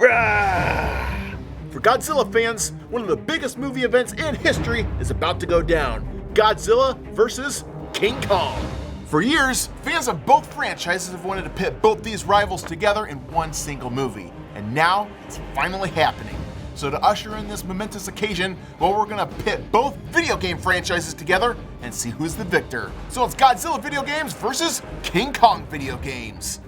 Rah! For Godzilla fans, one of the biggest movie events in history is about to go down. Godzilla vs. King Kong. For years, fans of both franchises have wanted to pit both these rivals together in one single movie. And now, it's finally happening. So to usher in this momentous occasion, well, we're gonna pit both video game franchises together and see who's the victor. So it's Godzilla video games versus King Kong video games.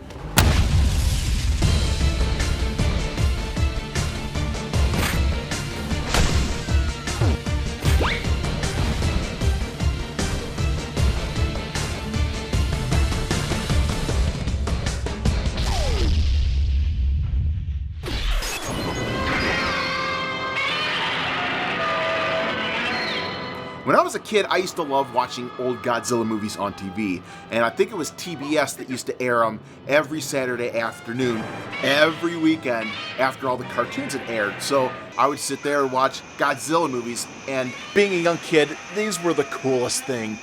When I was a kid, I used to love watching old Godzilla movies on TV, and I think it was TBS that used to air them every Saturday afternoon, every weekend after all the cartoons had aired. So I would sit there and watch Godzilla movies, and being a young kid, these were the coolest thing.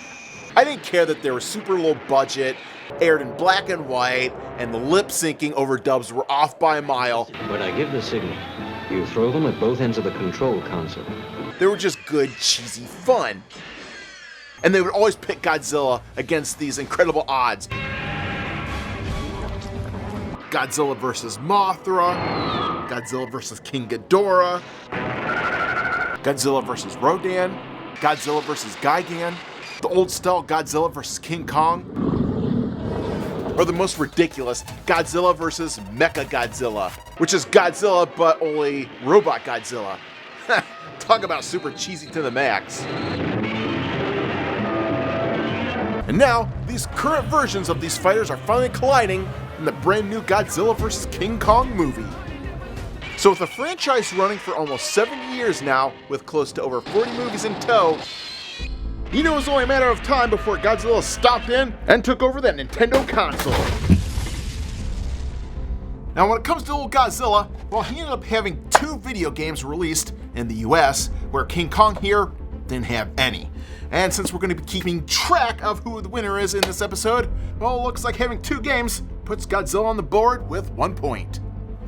I didn't care that they were super low budget, aired in black and white, and the lip syncing overdubs were off by a mile. When I give the signal, you throw them at both ends of the control console. They were just good, cheesy fun. And they would always pit Godzilla against these incredible odds. Godzilla vs. Mothra, Godzilla vs. King Ghidorah, Godzilla vs. Rodan, Godzilla vs. Gigan, the old style Godzilla vs. King Kong, or the most ridiculous Godzilla vs. Mecha Godzilla, which is Godzilla but only Robot Godzilla. Talk about super cheesy to the max. And now, these current versions of these fighters are finally colliding in the brand new Godzilla vs. King Kong movie. So with the franchise running for almost 7 years now, with close to over 40 movies in tow, you know it's only a matter of time before Godzilla stopped in and took over that Nintendo console. Now when it comes to old Godzilla, well, he ended up having 2 video games released in the US, where King Kong here didn't have any. And since we're going to be keeping track of who the winner is in this episode, well, it looks like having 2 games puts Godzilla on the board with 1 point.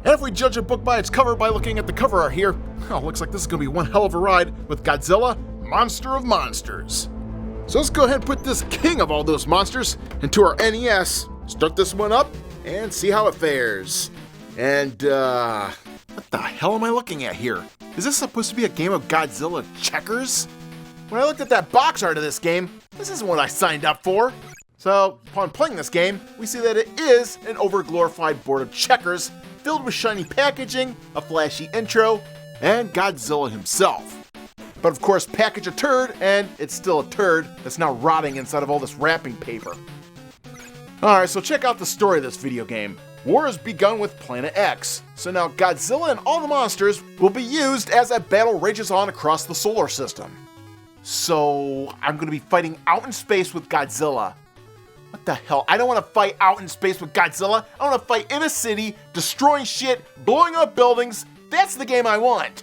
And if we judge a book by its cover by looking at the cover art here, well, looks like this is going to be one hell of a ride with Godzilla, Monster of Monsters. So let's go ahead and put this king of all those monsters into our NES, start this one up, and see how it fares. And, what the hell am I looking at here? Is this supposed to be a game of Godzilla checkers? When I looked at that box art of this game, this isn't what I signed up for. So, upon playing this game, we see that it is an overglorified board of checkers filled with shiny packaging, a flashy intro, and Godzilla himself. But of course, package a turd, and it's still a turd that's now rotting inside of all this wrapping paper. Alright, so check out the story of this video game. War has begun with Planet X, so now Godzilla and all the monsters will be used as that battle rages on across the solar system. So, I'm going to be fighting out in space with Godzilla. What the hell? I don't want to fight out in space with Godzilla. I want to fight in a city, destroying shit, blowing up buildings. That's the game I want.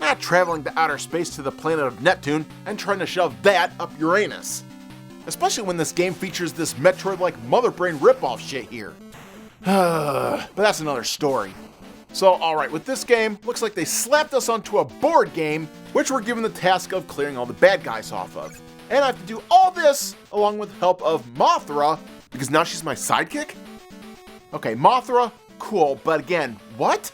Not traveling to outer space to the planet of Neptune and trying to shove that up Uranus. Especially when this game features this Metroid-like Mother Brain ripoff shit here. But that's another story. So, alright, with this game, looks like they slapped us onto a board game, which we're given the task of clearing all the bad guys off of. And I have to do all this along with the help of Mothra, because now she's my sidekick? Okay, Mothra, cool, but again, what?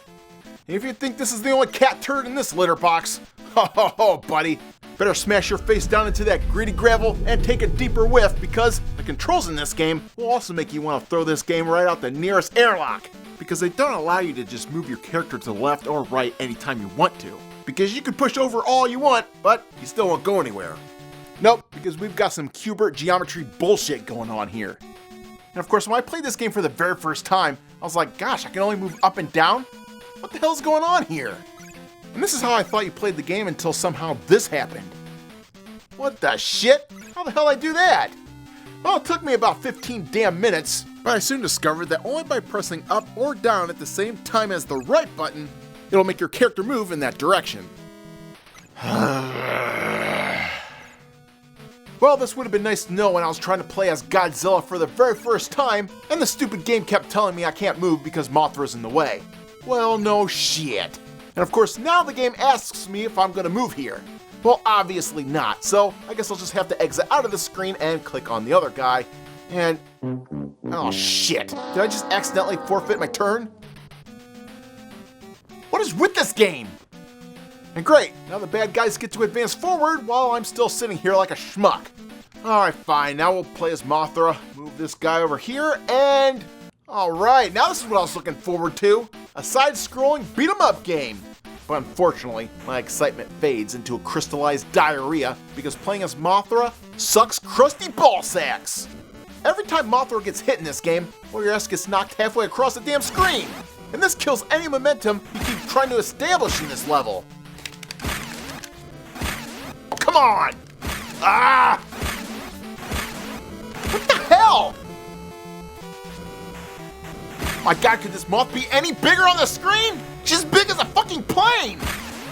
If you think this is the only cat turd in this litter box, ho, buddy, better smash your face down into that greedy gravel and take a deeper whiff, because the controls in this game will also make you want to throw this game right out the nearest airlock, because they don't allow you to just move your character to the left or right anytime you want to, because you can push over all you want, but you still won't go anywhere. Nope, because we've got some Q*bert geometry bullshit going on here. And of course, when I played this game for the very first time, I was like, gosh, I can only move up and down? What the hell's going on here? And this is how I thought you played the game until somehow this happened. What the shit? How the hell did I do that? Well, it took me about 15 damn minutes, but I soon discovered that only by pressing up or down at the same time as the right button, it'll make your character move in that direction. Well, this would have been nice to know when I was trying to play as Godzilla for the very first time, and the stupid game kept telling me I can't move because Mothra's in the way. Well, no shit. And of course, now the game asks me if I'm gonna move here. Well, obviously not, so I guess I'll just have to exit out of the screen and click on the other guy. And, oh shit. Did I just accidentally forfeit my turn? What is with this game? And great, now the bad guys get to advance forward while I'm still sitting here like a schmuck. Alright, fine, now we'll play as Mothra, move this guy over here, and... Alright, now this is what I was looking forward to. A side-scrolling beat-em-up game. But unfortunately, my excitement fades into a crystallized diarrhea because playing as Mothra sucks crusty ball sacks. Every time Mothra gets hit in this game, well, your ass gets knocked halfway across the damn screen. And this kills any momentum you keep trying to establish in this level. Oh, come on! Ah! What the hell? My god, could this moth be any bigger on the screen? She's as big as a fucking plane!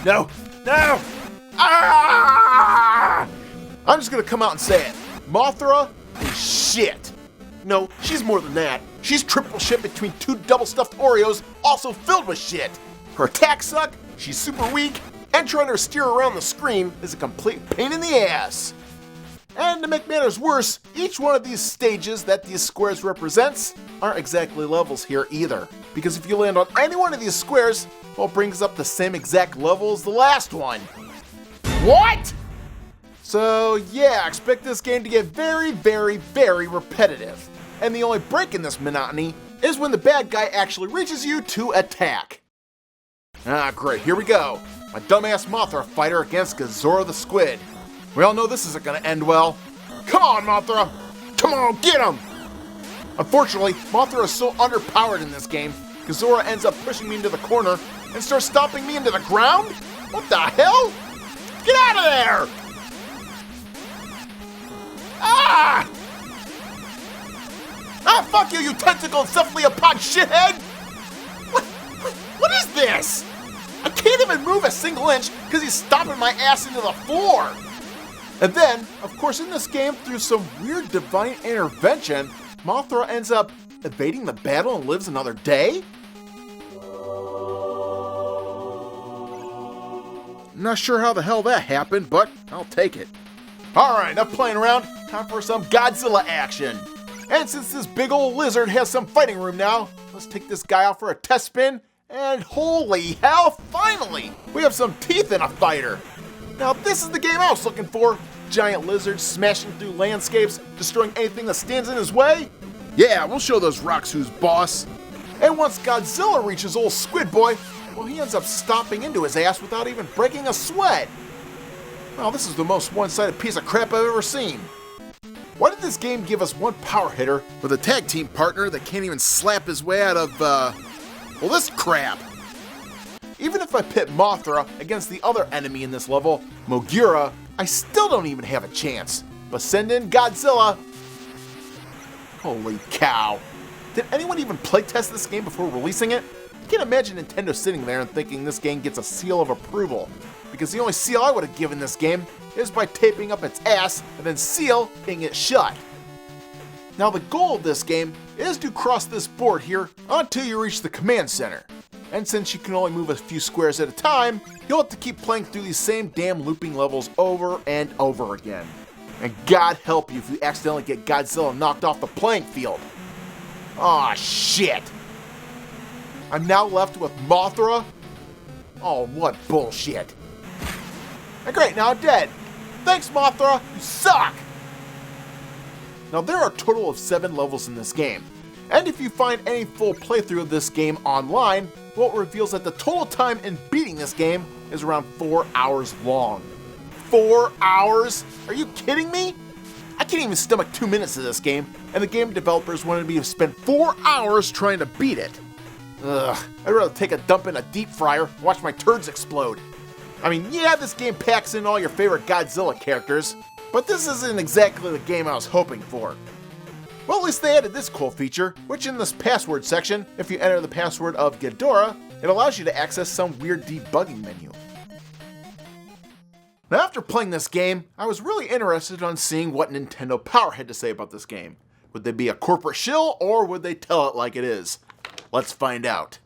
No, no! Ah! I'm just gonna come out and say it. Mothra is shit. No, she's more than that. She's triple shit between two double-stuffed Oreos also filled with shit. Her attacks suck, she's super weak, and trying to steer around the screen is a complete pain in the ass. And to make matters worse, each one of these stages that these squares represents aren't exactly levels here either. Because if you land on any one of these squares, well, it brings up the same exact level as the last one. What? So yeah, expect this game to get very, very, very repetitive. And the only break in this monotony is when the bad guy actually reaches you to attack. Ah, great, here we go. My dumbass Mothra fighter against Godzilla the Squid. We all know this isn't gonna end well. Come on, Mothra! Come on, get him! Unfortunately, Mothra is so underpowered in this game, Godzilla ends up pushing me into the corner and starts stomping me into the ground? What the hell? Get out of there! Ah! Ah, fuck you, you tentacled cephalopod shithead! What is this? I can't even move a single inch because he's stomping my ass into the floor! And then, of course, in this game, through some weird divine intervention, Mothra ends up evading the battle and lives another day? Not sure how the hell that happened, but I'll take it. Alright, enough playing around, time for some Godzilla action. And since this big old lizard has some fighting room now, let's take this guy out for a test spin, and holy hell, finally! We have some teeth in a fighter! Now this is the game I was looking for. Giant lizards smashing through landscapes, destroying anything that stands in his way. Yeah, we'll show those rocks who's boss. And once Godzilla reaches old Squid Boy, well, he ends up stomping into his ass without even breaking a sweat. Well, this is the most one-sided piece of crap I've ever seen. Why did this game give us one power hitter with a tag team partner that can't even slap his way out of, well, this crap? Even if I pit Mothra against the other enemy in this level, Mogura, I still don't even have a chance. But send in Godzilla. Holy cow. Did anyone even playtest this game before releasing it? I can't imagine Nintendo sitting there and thinking this game gets a seal of approval. Because the only seal I would have given this game is by taping up its ass and then sealing it shut. Now the goal of this game is to cross this board here until you reach the command center. And since you can only move a few squares at a time, you'll have to keep playing through these same damn looping levels over and over again. And God help you if you accidentally get Godzilla knocked off the playing field. Aw, shit. I'm now left with Mothra? Oh, what bullshit. And great, now I'm dead. Thanks, Mothra, you suck! Now there are a total of 7 levels in this game. And if you find any full playthrough of this game online, well, it reveals that the total time in beating this game is around 4 hours long. 4 hours? Are you kidding me? I can't even stomach 2 minutes of this game, and the game developers wanted me to spend 4 hours trying to beat it. Ugh, I'd rather take a dump in a deep fryer and watch my turds explode. I mean, yeah, this game packs in all your favorite Godzilla characters, but this isn't exactly the game I was hoping for. Well, at least they added this cool feature, which in this password section, if you enter the password of Ghidorah, it allows you to access some weird debugging menu. Now after playing this game, I was really interested on seeing what Nintendo Power had to say about this game. Would they be a corporate shill, or would they tell it like it is? Let's find out.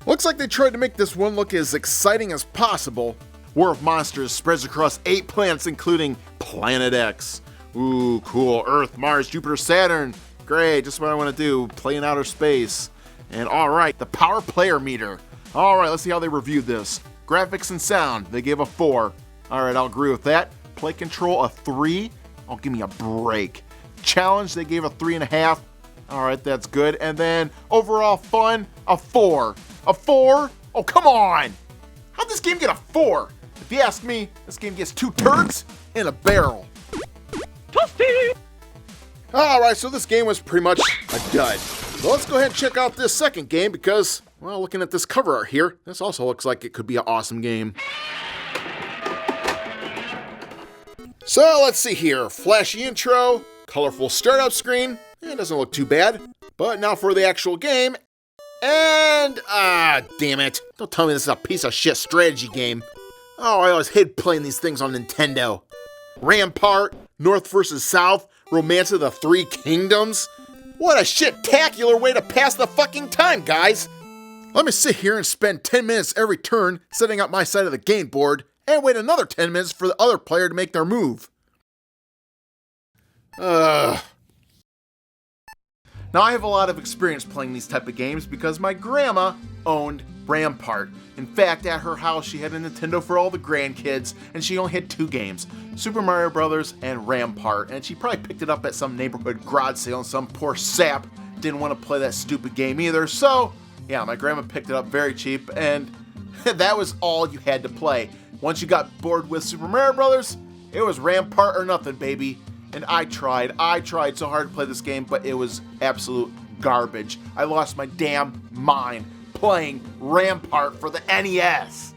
Looks like they tried to make this one look as exciting as possible. War of Monsters spreads across 8 planets, including Planet X. Ooh, cool. Earth, Mars, Jupiter, Saturn. Great, just what I want to do. Play in outer space. And alright, the power player meter. Alright, let's see how they reviewed this. Graphics and sound, they gave a 4. Alright, I'll agree with that. Play control, a 3. Oh, give me a break. Challenge, they gave a 3.5. Alright, that's good. And then overall fun, a 4. A 4? Oh, come on! How'd this game get a 4? If you ask me, this game gets 2 turds in a barrel. Toasty! Alright, so this game was pretty much a dud. So let's go ahead and check out this second game because, well, looking at this cover art here, this also looks like it could be an awesome game. So let's see here. Flashy intro, colorful startup screen. It doesn't look too bad. But now for the actual game. And, damn it. Don't tell me this is a piece of shit strategy game. Oh, I always hate playing these things on Nintendo. Rampart, North vs. South, Romance of the Three Kingdoms. What a shit-tacular way to pass the fucking time, guys. Let me sit here and spend 10 minutes every turn setting up my side of the game board and wait another 10 minutes for the other player to make their move. Now, I have a lot of experience playing these type of games because my grandma owned Rampart. In fact, at her house, she had a Nintendo for all the grandkids, and she only had 2 games, Super Mario Brothers and Rampart, and she probably picked it up at some neighborhood garage sale, and some poor sap didn't want to play that stupid game either, so, yeah, my grandma picked it up very cheap, and that was all you had to play. Once you got bored with Super Mario Brothers, it was Rampart or nothing, baby. And I tried so hard to play this game, but it was absolute garbage. I lost my damn mind playing Rampart for the NES.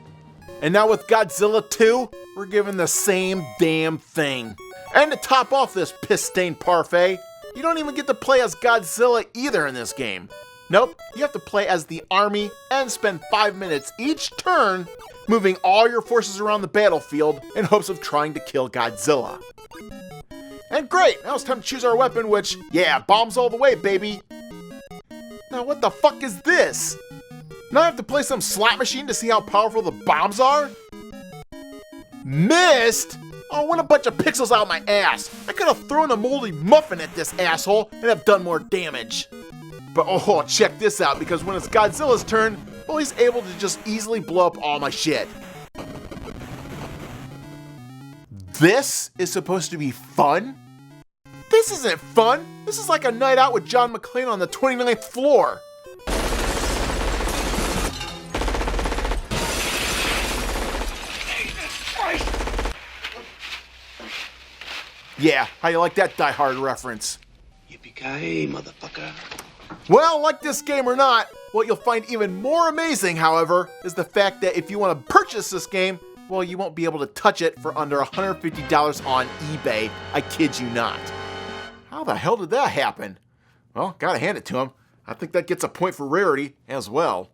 And now with Godzilla 2, we're given the same damn thing. And to top off this piss-stained parfait, you don't even get to play as Godzilla either in this game. Nope, you have to play as the army and spend 5 minutes each turn moving all your forces around the battlefield in hopes of trying to kill Godzilla. And great, now it's time to choose our weapon, which, yeah, bombs all the way, baby. Now what the fuck is this? Now I have to play some slot machine to see how powerful the bombs are? Missed? Oh, what a bunch of pixels out my ass. I could have thrown a moldy muffin at this asshole and have done more damage. But oh, check this out, because when it's Godzilla's turn, well, he's able to just easily blow up all my shit. This is supposed to be fun? This isn't fun. This is like a night out with John McClane on the 29th floor. Yeah, how you like that Die Hard reference? Yippee-ki-yay, motherfucker. Well, like this game or not, what you'll find even more amazing, however, is the fact that if you want to purchase this game, well, you won't be able to touch it for under $150 on eBay. I kid you not. How the hell did that happen? Well, gotta hand it to him. I think that gets a point for rarity as well.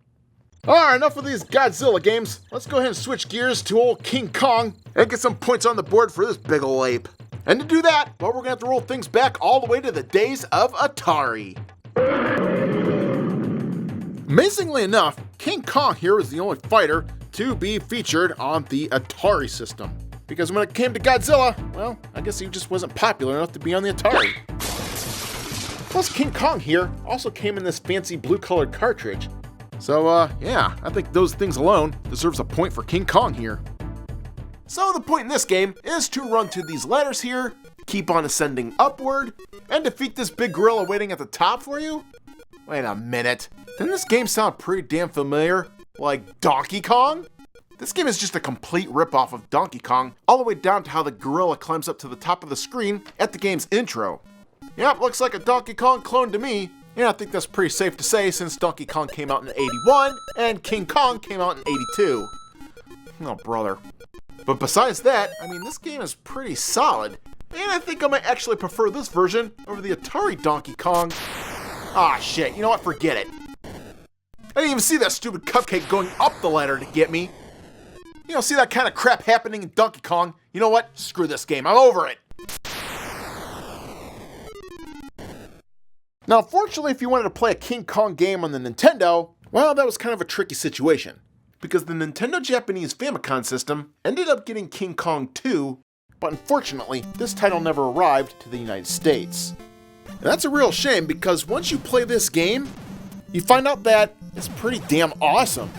Alright, enough of these Godzilla games. Let's go ahead and switch gears to old King Kong and get some points on the board for this big ol' ape. And to do that, well, we're gonna have to roll things back all the way to the days of Atari. Amazingly enough, King Kong here is the only fighter to be featured on the Atari system. Because when it came to Godzilla, well, I guess he just wasn't popular enough to be on the Atari. Plus, King Kong here also came in this fancy blue-colored cartridge. So, yeah, I think those things alone deserves a point for King Kong here. So the point in this game is to run to these ladders here, keep on ascending upward, and defeat this big gorilla waiting at the top for you? Wait a minute, didn't this game sound pretty damn familiar? Like Donkey Kong? This game is just a complete ripoff of Donkey Kong, all the way down to how the gorilla climbs up to the top of the screen at the game's intro. Yep, looks like a Donkey Kong clone to me. Yeah, I think that's pretty safe to say since Donkey Kong came out in 81 and King Kong came out in 82. Oh, brother. But besides that, I mean, this game is pretty solid. And I think I might actually prefer this version over the Atari Donkey Kong. Ah, shit, you know what? Forget it. I didn't even see that stupid cupcake going up the ladder to get me. You don't see that kind of crap happening in Donkey Kong. You know what? Screw this game. I'm over it. Now, fortunately, if you wanted to play a King Kong game on the Nintendo, Well, that was kind of a tricky situation, because the Nintendo Japanese Famicom system ended up getting King Kong 2, but unfortunately, this title never arrived to the United States. And that's a real shame, because once you play this game, you find out that it's pretty damn awesome.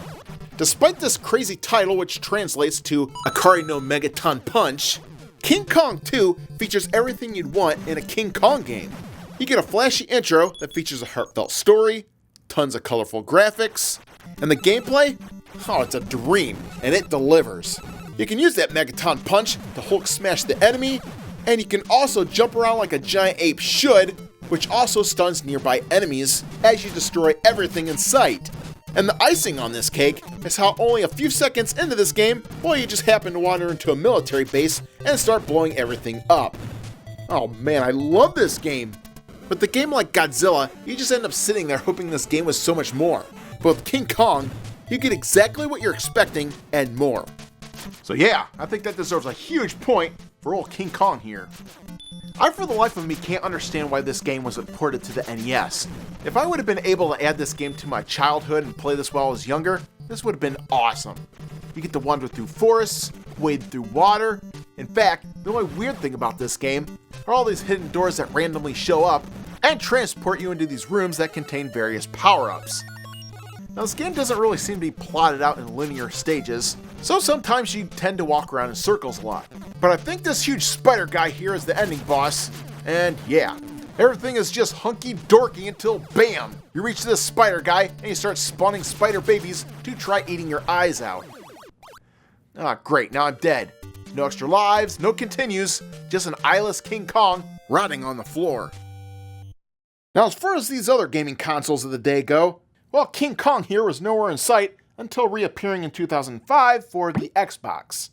Despite this crazy title, which translates to Atari no Megaton Punch, King Kong 2 features everything you'd want in a King Kong game. You get a flashy intro that features a heartfelt story, tons of colorful graphics, and the gameplay? Oh, it's a dream, and it delivers. You can use that Megaton Punch to Hulk smash the enemy, and you can also jump around like a giant ape should, which also stuns nearby enemies as you destroy everything in sight. And the icing on this cake is how only a few seconds into this game, well, you just happen to wander into a military base and start blowing everything up. Oh man, I love this game. With a game like Godzilla, you just end up sitting there hoping this game was so much more. But with King Kong, you get exactly what you're expecting and more. So yeah, I think that deserves a huge point for old King Kong here. I, for the life of me, can't understand why this game wasn't ported to the NES. If I would have been able to add this game to my childhood and play this while I was younger, this would have been awesome. You get to wander through forests, wade through water. In fact, the only weird thing about this game are all these hidden doors that randomly show up and transport you into these rooms that contain various power-ups. Now, this game doesn't really seem to be plotted out in linear stages, so sometimes you tend to walk around in circles a lot. But I think this huge spider guy here is the ending boss, and yeah, everything is just hunky-dorky until BAM! You reach this spider guy and you start spawning spider babies to try eating your eyes out. Ah, great, now I'm dead. No extra lives, no continues, just an eyeless King Kong rotting on the floor. Now, as far as these other gaming consoles of the day go, well, King Kong here was nowhere in sight until reappearing in 2005 for the Xbox.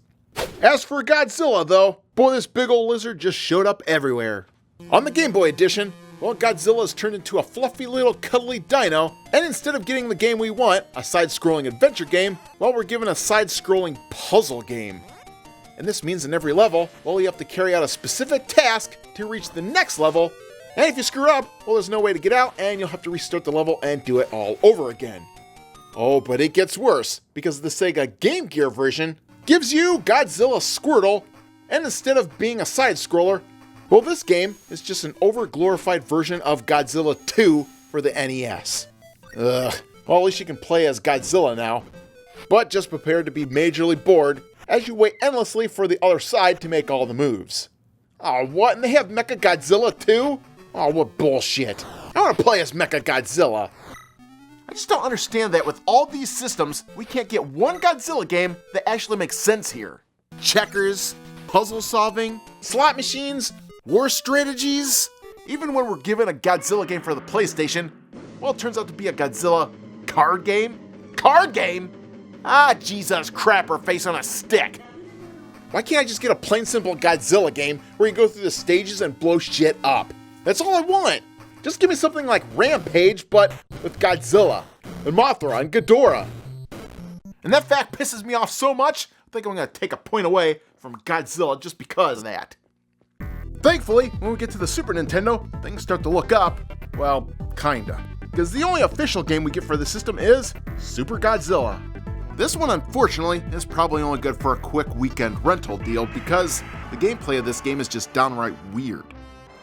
As for Godzilla, though, boy, this big old lizard just showed up everywhere. On the Game Boy edition, well, Godzilla's turned into a fluffy little cuddly dino, and instead of getting the game we want, a side-scrolling adventure game, well, we're given a side-scrolling puzzle game. And this means in every level, well, you have to carry out a specific task to reach the next level, and if you screw up, well, there's no way to get out, and you'll have to restart the level and do it all over again. Oh, but it gets worse, because the Sega Game Gear version gives you Godzilla Squirtle, and instead of being a side-scroller, well, this game is just an over-glorified version of Godzilla 2 for the NES. Ugh, well, at least you can play as Godzilla now. But just prepare to be majorly bored as you wait endlessly for the other side to make all the moves. Oh, what? And they have Mechagodzilla too? Oh, what bullshit. I want to play as Mechagodzilla. I just don't understand that with all these systems, we can't get one Godzilla game that actually makes sense here. Checkers, puzzle solving, slot machines, war strategies. Even when we're given a Godzilla game for the PlayStation, well, it turns out to be a Godzilla card game. Card game? Ah, Jesus crapper face on a stick. Why can't I just get a plain simple Godzilla game where you go through the stages and blow shit up? That's all I want. Just give me something like Rampage, but with Godzilla, and Mothra, and Ghidorah. And that fact pisses me off so much, I think I'm going to take a point away from Godzilla just because of that. Thankfully, when we get to the Super Nintendo, things start to look up. Well, kinda. Because the only official game we get for the system is Super Godzilla. This one, unfortunately, is probably only good for a quick weekend rental deal because the gameplay of this game is just downright weird.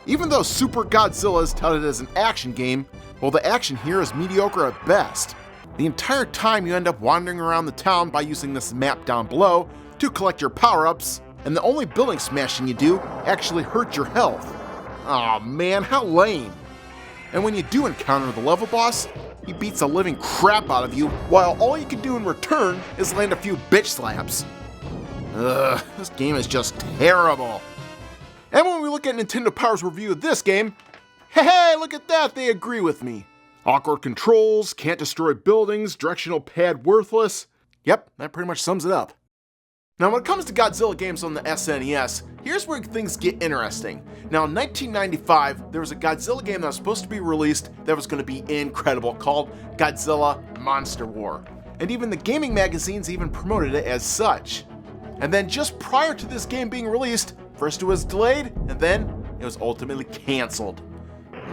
Even though Super Godzilla is touted as an action game, well, the action here is mediocre at best. The entire time you end up wandering around the town by using this map down below to collect your power-ups, and the only building smashing you do actually hurts your health. Aw man, how lame. And when you do encounter the level boss, he beats the living crap out of you, while all you can do in return is land a few bitch slaps. Ugh, this game is just terrible. And when we look at Nintendo Power's review of this game, hey, look at that, they agree with me. Awkward controls, can't destroy buildings, directional pad worthless. Yep, that pretty much sums it up. Now when it comes to Godzilla games on the SNES, here's where things get interesting. Now in 1995, there was a Godzilla game that was supposed to be released that was going to be incredible called Godzilla Monster War. And even the gaming magazines even promoted it as such. And then just prior to this game being released, first it was delayed, and then it was ultimately canceled.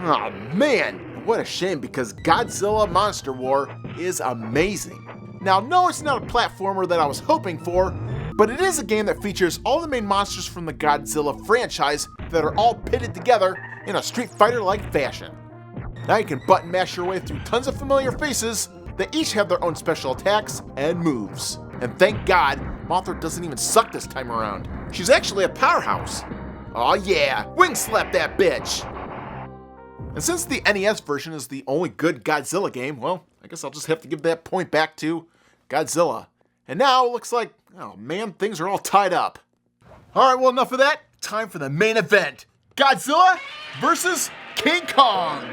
Oh man, what a shame, because Godzilla Monster War is amazing. Now, no, it's not a platformer that I was hoping for, but it is a game that features all the main monsters from the Godzilla franchise that are all pitted together in a Street Fighter-like fashion. Now you can button mash your way through tons of familiar faces that each have their own special attacks and moves. And thank God, Mothra doesn't even suck this time around. She's actually a powerhouse. Aw yeah, wing slap that bitch! And since the NES version is the only good Godzilla game, well, I guess I'll just have to give that point back to Godzilla. And now it looks like, oh man, things are all tied up. Alright, well, enough of that. Time for the main event. Godzilla versus King Kong.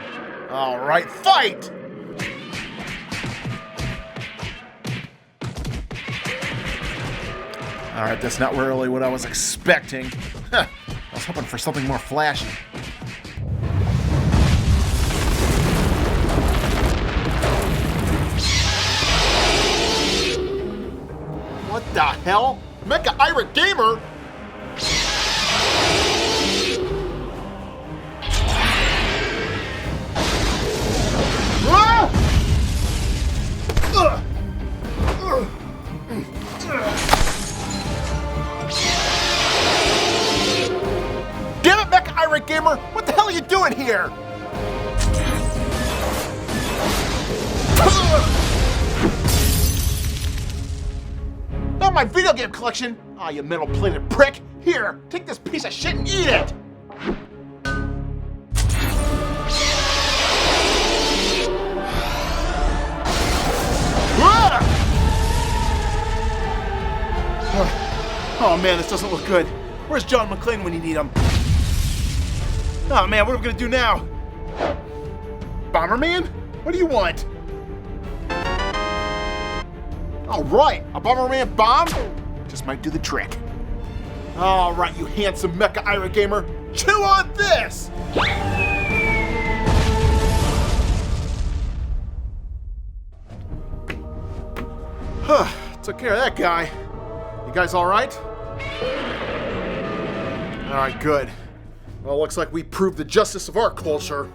Alright, fight! Alright, that's not really what I was expecting. I was hoping for something more flashy. What the hell? Mecha Irate Gamer? Ah! Damn it, Mecha Irate Gamer! What the hell are you doing here? Not my video game collection! Aw, you metal-plated prick! Here, take this piece of shit and eat it! Ah! Oh man, this doesn't look good. Where's John McClane when you need him? Oh man, what are we gonna do now? Bomberman? What do you want? Alright, a Bomberman bomb? Just might do the trick. Alright, you handsome Mecha Irate Gamer, chew on this! Took care of that guy. You guys alright? Alright, good. Well, looks like we proved the justice of our culture.